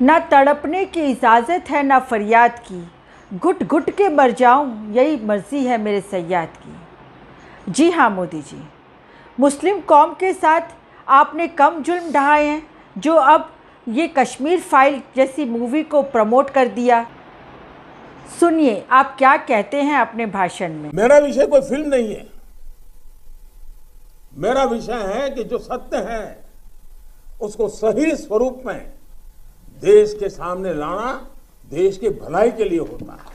ना तड़पने की इजाज़त है ना फरियाद की, घुट घुट के मर जाऊं यही मर्ज़ी है मेरे सय्याद की। जी हाँ मोदी जी, मुस्लिम कौम के साथ आपने कम जुल्म ढाए हैं जो अब ये कश्मीर फाइल जैसी मूवी को प्रमोट कर दिया। सुनिए आप क्या कहते हैं अपने भाषण में। मेरा विषय कोई फिल्म नहीं है, मेरा विषय है कि जो सत्य है उसको सही स्वरूप में देश के सामने लाना देश की भलाई के लिए होता है।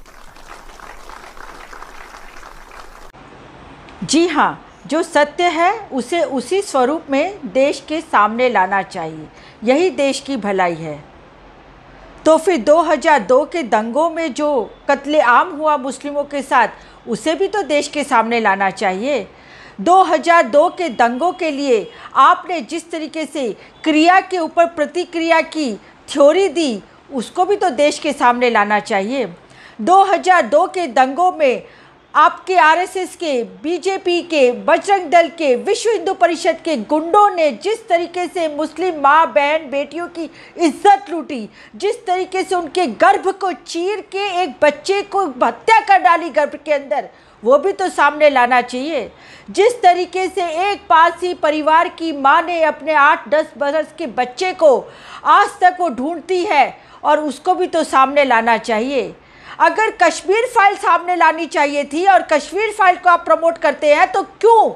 जी हाँ, जो सत्य है उसे उसी स्वरूप में देश के सामने लाना चाहिए, यही देश की भलाई है। तो फिर 2002 के दंगों में जो कत्लेआम हुआ मुस्लिमों के साथ, उसे भी तो देश के सामने लाना चाहिए। 2002 के दंगों के लिए आपने जिस तरीके से क्रिया के ऊपर प्रतिक्रिया की थ्योरी दी, उसको भी तो देश के सामने लाना चाहिए। 2002 के दंगों में आपके आरएसएस के, बीजेपी के, बजरंग दल के, विश्व हिंदू परिषद के गुंडों ने जिस तरीके से मुस्लिम माँ बहन बेटियों की इज्जत लूटी, जिस तरीके से उनके गर्भ को चीर के एक बच्चे को हत्या कर डाली गर्भ के अंदर, वो भी तो सामने लाना चाहिए। जिस तरीके से एक पारसी परिवार की माँ ने अपने 8-10 बरस के बच्चे को आज तक वो ढूंढती है, और उसको भी तो सामने लाना चाहिए। अगर कश्मीर फाइल सामने लानी चाहिए थी और कश्मीर फाइल को आप प्रमोट करते हैं, तो क्यों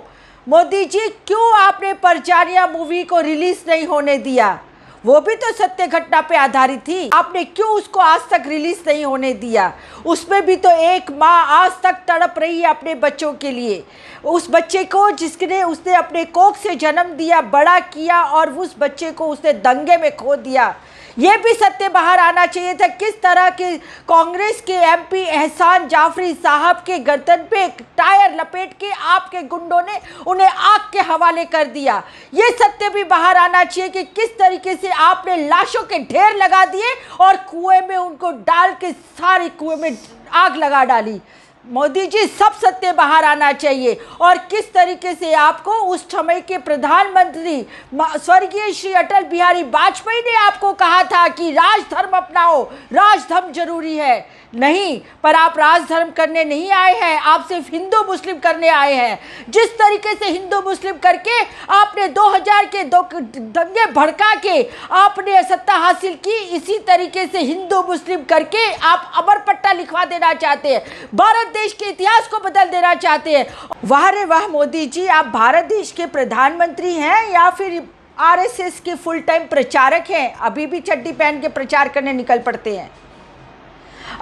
मोदी जी, क्यों आपने परजानिया मूवी को रिलीज नहीं होने दिया? वो भी तो सत्य घटना पे आधारित थी, आपने क्यों उसको आज तक रिलीज नहीं होने दिया? उसमें भी तो एक माँ आज तक तड़प रही है अपने बच्चों के लिए, उस बच्चे को जिसने उसने अपने कोख से जन्म दिया, बड़ा किया, और उस बच्चे को उसने दंगे में खो दिया। ये भी सत्य बाहर आना चाहिए था। किस तरह के कांग्रेस के एमपी एहसान जाफरी साहब के गर्दन पे टायर लपेट के आपके गुंडों ने उन्हें आग के हवाले कर दिया। ये सत्य भी बाहर आना चाहिए कि किस तरीके से आपने लाशों के ढेर लगा दिए और कुएं में उनको डाल के सारे कुएं में आग लगा डाली। मोदी जी, सब सत्य बाहर आना चाहिए। और किस तरीके से आपको उस समय के प्रधानमंत्री स्वर्गीय श्री अटल बिहारी वाजपेयी ने आपको कहा था कि राजधर्म अपनाओ, राजधर्म जरूरी है। नहीं, पर आप राजधर्म करने नहीं आए हैं, आप सिर्फ हिंदू मुस्लिम करने आए हैं। जिस तरीके से हिंदू मुस्लिम करके आपने 2000 के दंगे भड़का के आपने सत्ता हासिल की, इसी तरीके से हिंदू मुस्लिम करके आप अमर पट्टा लिखवा देना चाहते हैं, भारत देश के इतिहास को बदल देना चाहते हैं। वाह रे वाह मोदी जी, आप भारत देश के प्रधानमंत्री हैं या फिर आरएसएस के फुल टाइम प्रचारक हैं? अभी भी चड्डी पहन के प्रचार करने निकल पड़ते हैं।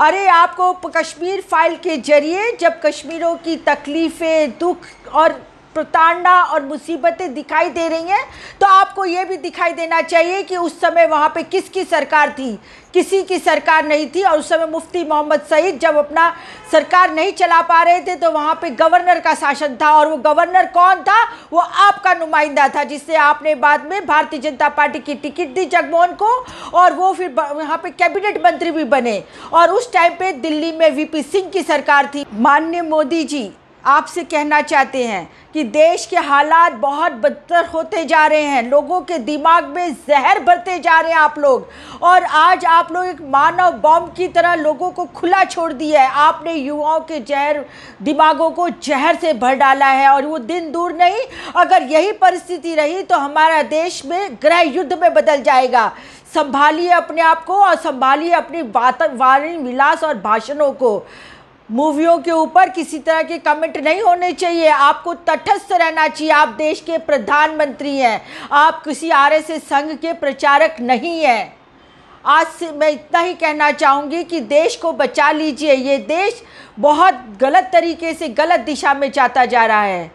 अरे आपको कश्मीर फाइल के जरिए जब कश्मीरों की तकलीफ़ें, दुख और प्रताड़ना और मुसीबतें दिखाई दे रही हैं, तो आपको ये भी दिखाई देना चाहिए कि उस समय वहाँ पे किसकी सरकार थी? किसी की सरकार नहीं थी। और उस समय मुफ्ती मोहम्मद सईद जब अपना सरकार नहीं चला पा रहे थे, तो वहाँ पे गवर्नर का शासन था, और वो गवर्नर कौन था? वो आपका नुमाइंदा था, जिससे आपने बाद में भारतीय जनता पार्टी की टिकट दी जगमोहन को, और वो फिर वहाँ पे कैबिनेट मंत्री भी बने। और उस टाइम पे दिल्ली में वीपी सिंह की सरकार थी। माननीय मोदी जी, आपसे कहना चाहते हैं कि देश के हालात बहुत बदतर होते जा रहे हैं, लोगों के दिमाग में जहर भरते जा रहे हैं आप लोग, और आज आप लोग एक मानव बॉम्ब की तरह लोगों को खुला छोड़ दिया है। आपने युवाओं के दिमागों को जहर से भर डाला है, और वो दिन दूर नहीं, अगर यही परिस्थिति रही तो हमारा देश में गृह युद्ध में बदल जाएगा। संभालिए अपने आप को और संभालिए अपनी वाणी विलास और भाषणों को। मूवियों के ऊपर किसी तरह के कमेंट नहीं होने चाहिए, आपको तटस्थ रहना चाहिए। आप देश के प्रधानमंत्री हैं, आप किसी आरएसएस संघ के प्रचारक नहीं हैं। आज से मैं इतना ही कहना चाहूँगी कि देश को बचा लीजिए, ये देश बहुत गलत तरीके से गलत दिशा में जाता जा रहा है।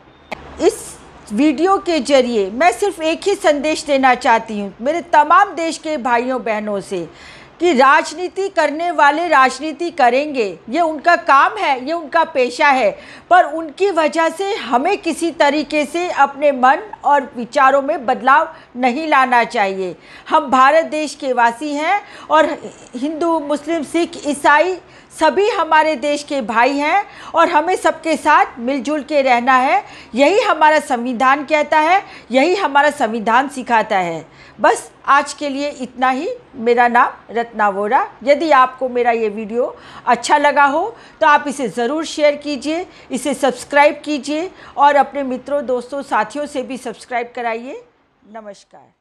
इस वीडियो के जरिए मैं सिर्फ एक ही संदेश देना चाहती हूँ मेरे तमाम देश के भाइयों बहनों से, कि राजनीति करने वाले राजनीति करेंगे, ये उनका काम है, ये उनका पेशा है, पर उनकी वजह से हमें किसी तरीके से अपने मन और विचारों में बदलाव नहीं लाना चाहिए। हम भारत देश के वासी हैं, और हिंदू, मुस्लिम, सिख, ईसाई सभी हमारे देश के भाई हैं, और हमें सबके साथ मिलजुल के रहना है। यही हमारा संविधान कहता है, यही हमारा संविधान सिखाता है। बस आज के लिए इतना ही। मेरा नाम भारत ना वोरा। यदि आपको मेरा ये वीडियो अच्छा लगा हो तो आप इसे ज़रूर शेयर कीजिए, इसे सब्सक्राइब कीजिए और अपने मित्रों, दोस्तों, साथियों से भी सब्सक्राइब कराइए। नमस्कार।